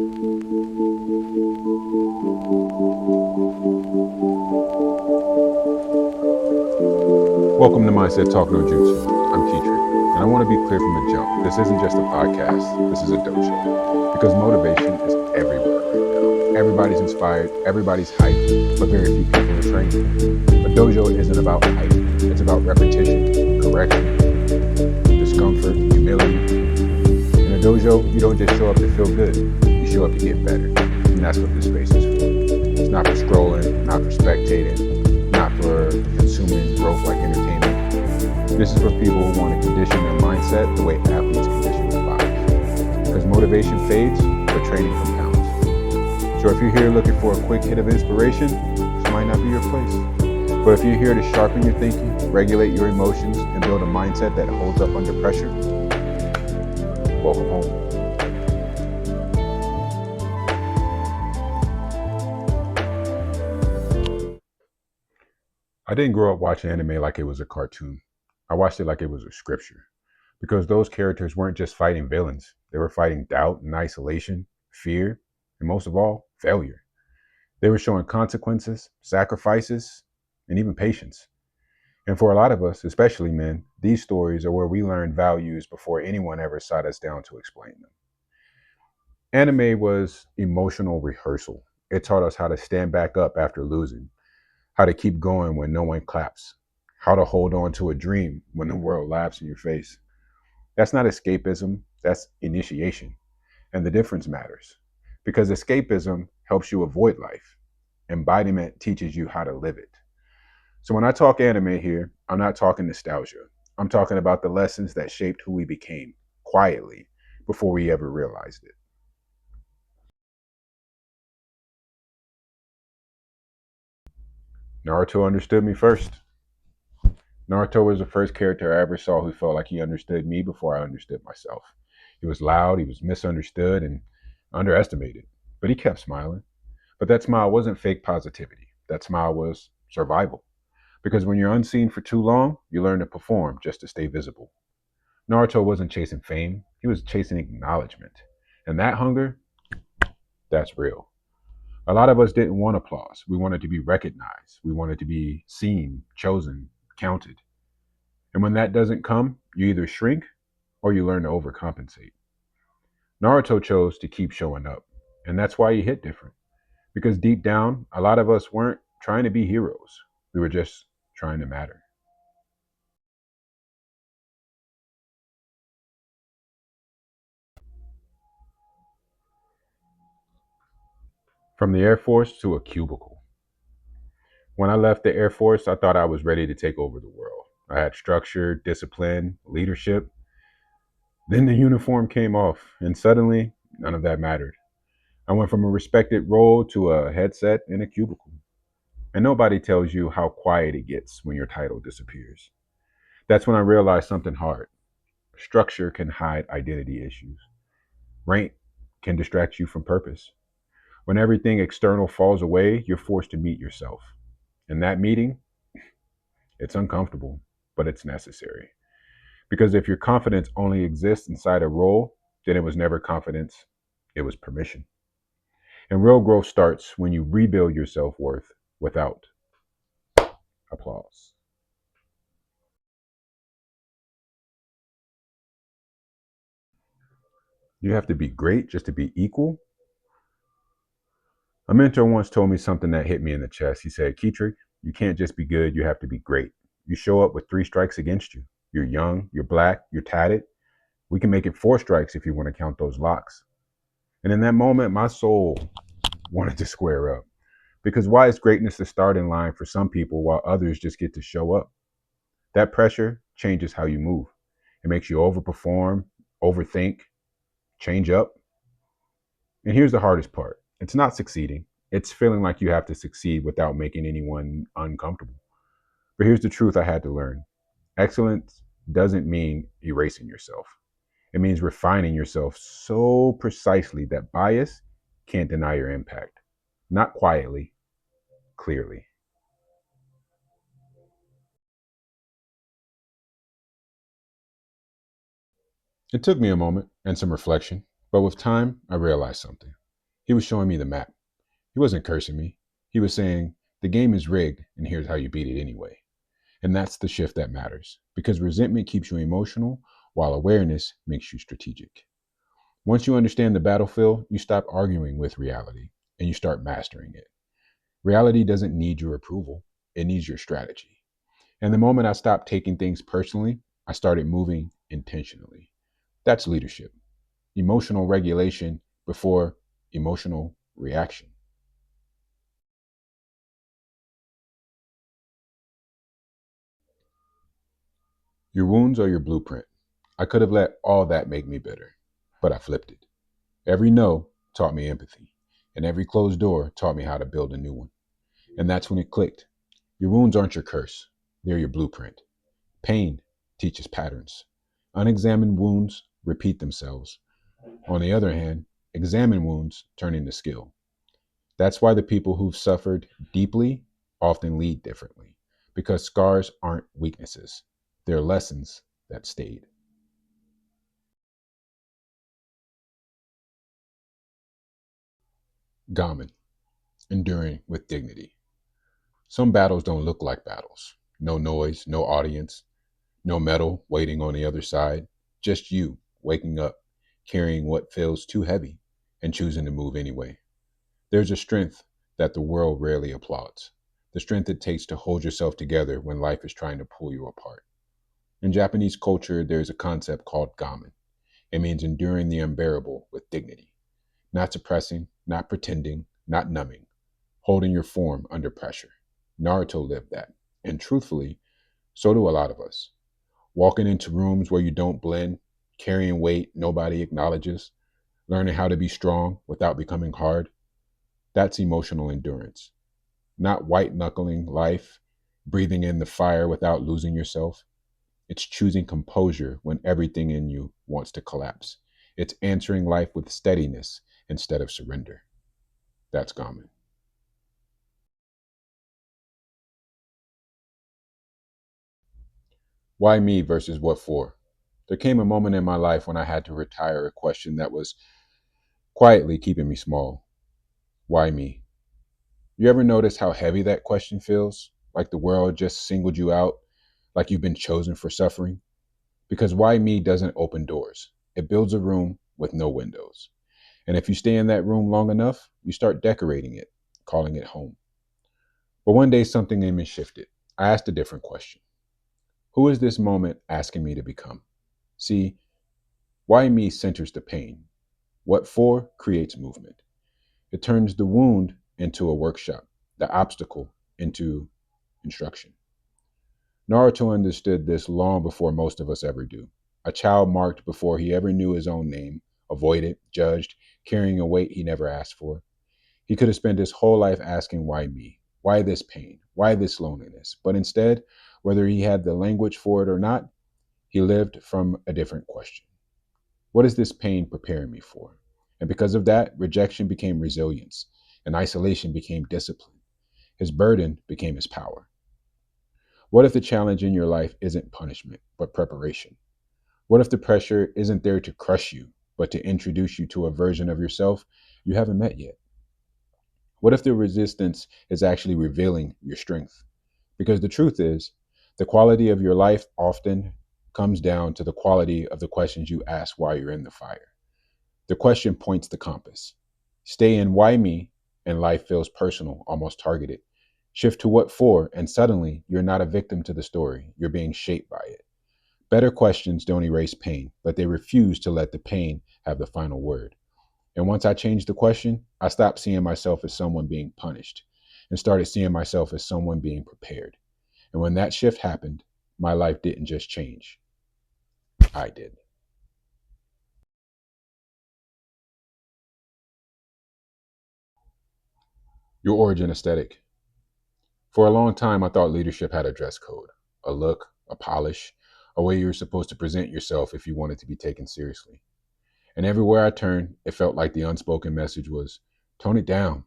Welcome to Mindset Talk No Jutsu. I'm Keetrick, and I want to be clear from the jump. This isn't just a podcast, this is a dojo. Because motivation is everywhere right now. Everybody's inspired, everybody's hyped, but very few people are training. A dojo isn't about hype, it's about repetition, correction, discomfort, humility. In a dojo, you don't just show up to feel good, you show up to get better. And that's what this space is for. It's not for scrolling, not for spectating, not for consuming growth like entertainment. This is for people who want to condition their mindset the way athletes condition their bodies. Because motivation fades, but training compounds. So if you're here looking for a quick hit of inspiration, this might not be your place. But if you're here to sharpen your thinking, regulate your emotions, and build a mindset that holds up under pressure, welcome home. I didn't grow up watching anime like it was a cartoon. I watched it like it was a scripture. Because those characters weren't just fighting villains. They were fighting doubt and isolation, fear, and most of all, failure. They were showing consequences, sacrifices, and even patience. And for a lot of us, especially men, these stories are where we learn values before anyone ever sat us down to explain them. Anime was emotional rehearsal. It taught us how to stand back up after losing, how to keep going when no one claps, how to hold on to a dream when the world laughs in your face. That's not escapism, that's initiation. And the difference matters because escapism helps you avoid life. Embodiment teaches you how to live it. So when I talk anime here, I'm not talking nostalgia. I'm talking about the lessons that shaped who we became quietly before we ever realized it. Naruto understood me first. Naruto was the first character I ever saw who felt like he understood me before I understood myself. He was loud, he was misunderstood and underestimated, but he kept smiling. But that smile wasn't fake positivity. That smile was survival. Because when you're unseen for too long, you learn to perform just to stay visible. Naruto wasn't chasing fame, he was chasing acknowledgement. And that hunger, that's real. A lot of us didn't want applause. We wanted to be recognized. We wanted to be seen, chosen, counted. And when that doesn't come, you either shrink or you learn to overcompensate. Naruto chose to keep showing up. And that's why he hit different. Because deep down, a lot of us weren't trying to be heroes. We were just trying to matter. From the Air Force to a cubicle. When I left the Air Force, I thought I was ready to take over the world. I had structure, discipline, leadership. Then the uniform came off, and suddenly, none of that mattered. I went from a respected role to a headset in a cubicle. And nobody tells you how quiet it gets when your title disappears. That's when I realized something hard. Structure can hide identity issues. Rank can distract you from purpose. When everything external falls away, you're forced to meet yourself. And that meeting, it's uncomfortable, but it's necessary. Because if your confidence only exists inside a role, then it was never confidence, it was permission. And real growth starts when you rebuild your self worth without applause. You have to be great just to be equal. A mentor once told me something that hit me in the chest. He said, Keetrick, you can't just be good, you have to be great. You show up with 3 strikes against you. You're young, you're black, you're tatted. We can make it 4 strikes if you want to count those locs. And in that moment, my soul wanted to square up. Because why is greatness the starting line for some people while others just get to show up? That pressure changes how you move. It makes you overperform, overthink, change up. And here's the hardest part. It's not succeeding. It's feeling like you have to succeed without making anyone uncomfortable. But here's the truth I had to learn. Excellence doesn't mean erasing yourself. It means refining yourself so precisely that bias can't deny your impact. Not quietly, clearly. It took me a moment and some reflection, but with time, I realized something. He was showing me the map. He wasn't cursing me. He was saying, the game is rigged, and here's how you beat it anyway. And that's the shift that matters, because resentment keeps you emotional, while awareness makes you strategic. Once you understand the battlefield, you stop arguing with reality and you start mastering it. Reality doesn't need your approval, it needs your strategy. And the moment I stopped taking things personally, I started moving intentionally. That's leadership. Emotional regulation before emotional reaction. Your wounds are your blueprint. I could have let all that make me bitter, but I flipped it. Every no taught me empathy, and every closed door taught me how to build a new one. And that's when it clicked. Your wounds aren't your curse, they're your blueprint. Pain teaches patterns. Unexamined wounds repeat themselves. On the other hand, examined wounds turn into skill. That's why the people who've suffered deeply often lead differently, because scars aren't weaknesses, they're lessons that stayed. Gamin, enduring with dignity. Some battles don't look like battles. No noise, no audience, no medal waiting on the other side. Just you waking up, carrying what feels too heavy, and choosing to move anyway. There's a strength that the world rarely applauds. The strength it takes to hold yourself together when life is trying to pull you apart. In Japanese culture, there's a concept called gamen. It means enduring the unbearable with dignity, not suppressing, not pretending, not numbing, holding your form under pressure. Naruto lived that. And truthfully, so do a lot of us. Walking into rooms where you don't blend, carrying weight nobody acknowledges, learning how to be strong without becoming hard. That's emotional endurance, not white knuckling life, breathing in the fire without losing yourself. It's choosing composure when everything in you wants to collapse. It's answering life with steadiness instead of surrender. That's common. Why me versus what for? There came a moment in my life when I had to retire a question that was quietly keeping me small. Why me? You ever notice how heavy that question feels? Like the world just singled you out, like you've been chosen for suffering? Because why me doesn't open doors. It builds a room with no windows. And if you stay in that room long enough, you start decorating it, calling it home. But one day something in me shifted. I asked a different question. Who is this moment asking me to become? See, why me centers the pain. What for creates movement. It turns the wound into a workshop, the obstacle into instruction. Naruto understood this long before most of us ever do. A child marked before he ever knew his own name, avoided, judged, carrying a weight he never asked for. He could have spent his whole life asking, why me? Why this pain? Why this loneliness? But instead, whether he had the language for it or not, he lived from a different question. What is this pain preparing me for? And because of that, rejection became resilience, and isolation became discipline. His burden became his power. What if the challenge in your life isn't punishment, but preparation? What if the pressure isn't there to crush you, but to introduce you to a version of yourself you haven't met yet? What if the resistance is actually revealing your strength? Because the truth is, the quality of your life often comes down to the quality of the questions you ask while you're in the fire. The question points the compass. Stay in why me, and life feels personal, almost targeted. Shift to what for, and suddenly you're not a victim to the story, you're being shaped by it. Better questions don't erase pain, but they refuse to let the pain have the final word. And once I changed the question, I stopped seeing myself as someone being punished and started seeing myself as someone being prepared. And when that shift happened, my life didn't just change, I did. Your origin aesthetic. For a long time, I thought leadership had a dress code, a look, a polish, a way you were supposed to present yourself if you wanted to be taken seriously. And everywhere I turned, it felt like the unspoken message was tone it down,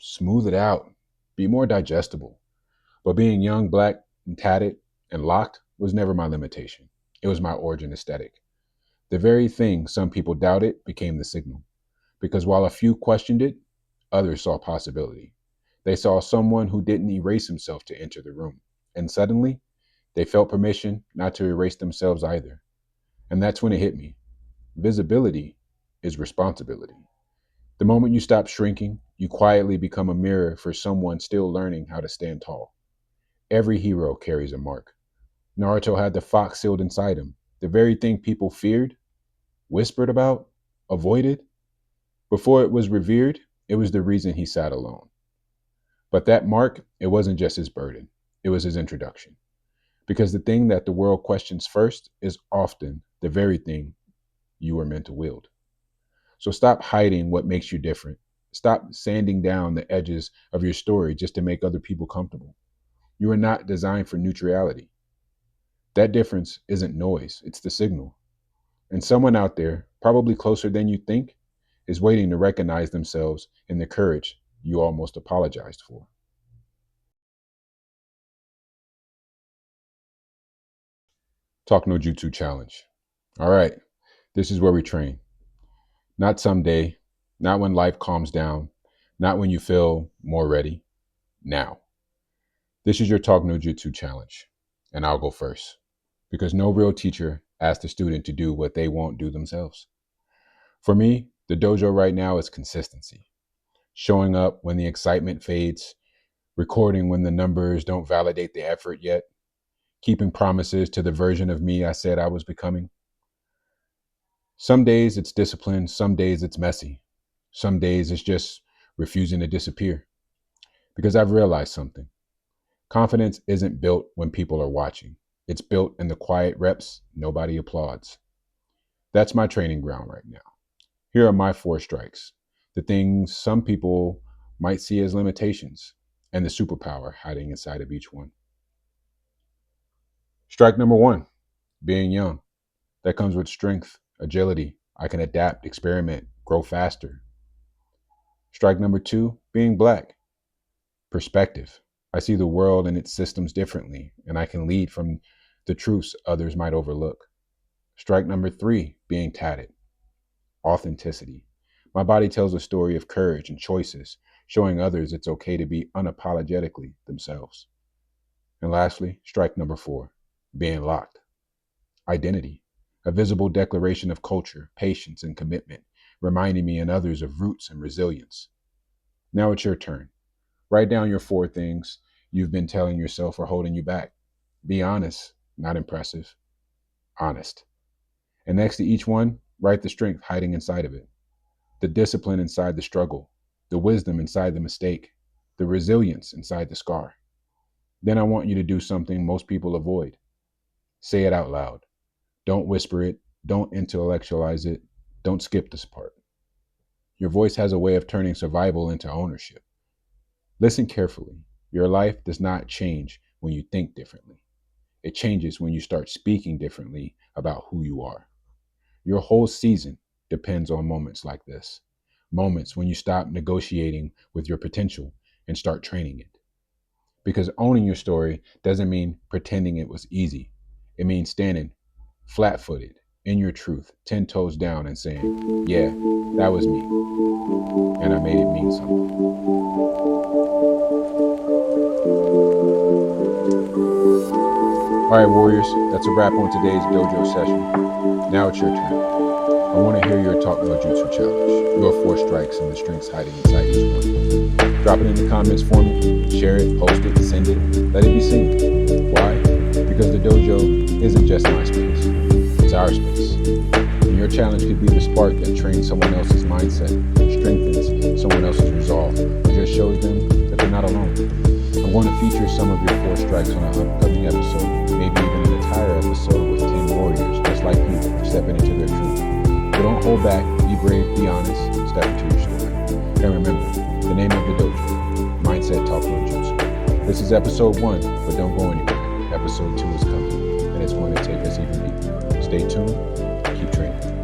smooth it out, be more digestible. But being young, black, and tatted and locked was never my limitation. It was my origin aesthetic. The very thing some people doubted became the signal. Because while a few questioned it, others saw possibility. They saw someone who didn't erase himself to enter the room. And suddenly, they felt permission not to erase themselves either. And that's when it hit me. Visibility is responsibility. The moment you stop shrinking, you quietly become a mirror for someone still learning how to stand tall. Every hero carries a mark. Naruto had the fox sealed inside him, the very thing people feared, whispered about, avoided. Before it was revered, it was the reason he sat alone. But that mark, it wasn't just his burden, it was his introduction. Because the thing that the world questions first is often the very thing you were meant to wield. So stop hiding what makes you different. Stop sanding down the edges of your story just to make other people comfortable. You are not designed for neutrality. That difference isn't noise, it's the signal. And someone out there, probably closer than you think, is waiting to recognize themselves in the courage you almost apologized for. Talk No Jutsu Challenge. All right, this is where we train. Not someday, not when life calms down, not when you feel more ready. Now. This is your Talk No Jutsu Challenge, and I'll go first. Because no real teacher asks the student to do what they won't do themselves. For me, the dojo right now is consistency. Showing up when the excitement fades, recording when the numbers don't validate the effort yet, keeping promises to the version of me I said I was becoming. Some days it's discipline, some days it's messy. Some days it's just refusing to disappear. Because I've realized something. Confidence isn't built when people are watching. It's built in the quiet reps nobody applauds. That's my training ground right now. Here are my 4 strikes, the things some people might see as limitations, and the superpower hiding inside of each one. Strike number 1, being young. That comes with strength, agility. I can adapt, experiment, grow faster. Strike number 2, being Black. Perspective. I see the world and its systems differently, and I can lead from the truths others might overlook. Strike number 3, being tatted. Authenticity. My body tells a story of courage and choices, showing others it's okay to be unapologetically themselves. And lastly, strike number 4, being locked. Identity. A visible declaration of culture, patience, and commitment, reminding me and others of roots and resilience. Now it's your turn. Write down your 4 things you've been telling yourself are holding you back. Be honest, not impressive. Honest. And next to each one, write the strength hiding inside of it, the discipline inside the struggle, the wisdom inside the mistake, the resilience inside the scar. Then I want you to do something most people avoid. Say it out loud. Don't whisper it. Don't intellectualize it. Don't skip this part. Your voice has a way of turning survival into ownership. Listen carefully. Your life does not change when you think differently. It changes when you start speaking differently about who you are. Your whole season depends on moments like this. Moments when you stop negotiating with your potential and start training it. Because owning your story doesn't mean pretending it was easy. It means standing flat-footed in your truth, 10 toes down and saying, yeah, that was me. And I made it mean something. All right, warriors, that's a wrap on today's dojo session. Now it's your turn. I want to hear your Talk No Jutsu challenge, your 4 strikes and the strengths hiding inside each one. Drop it in the comments for me, share it, post it, send it, let it be seen. Why? Because the dojo isn't just my space, it's our space. And your challenge could be the spark that trains someone else's mindset, strengthens someone else's resolve, and just shows them that they're not alone. I'm going to feature some of your 4 strikes on an upcoming episode, maybe even an entire episode with 10 warriors just like you, stepping into their truth. So don't hold back, be brave, be honest, step into your story. And remember, the name of the dojo, Mindset Talk No Jutsu. This is episode 1, but don't go anywhere. Episode 2 is coming, and it's going to take us even deeper. Stay tuned, keep training.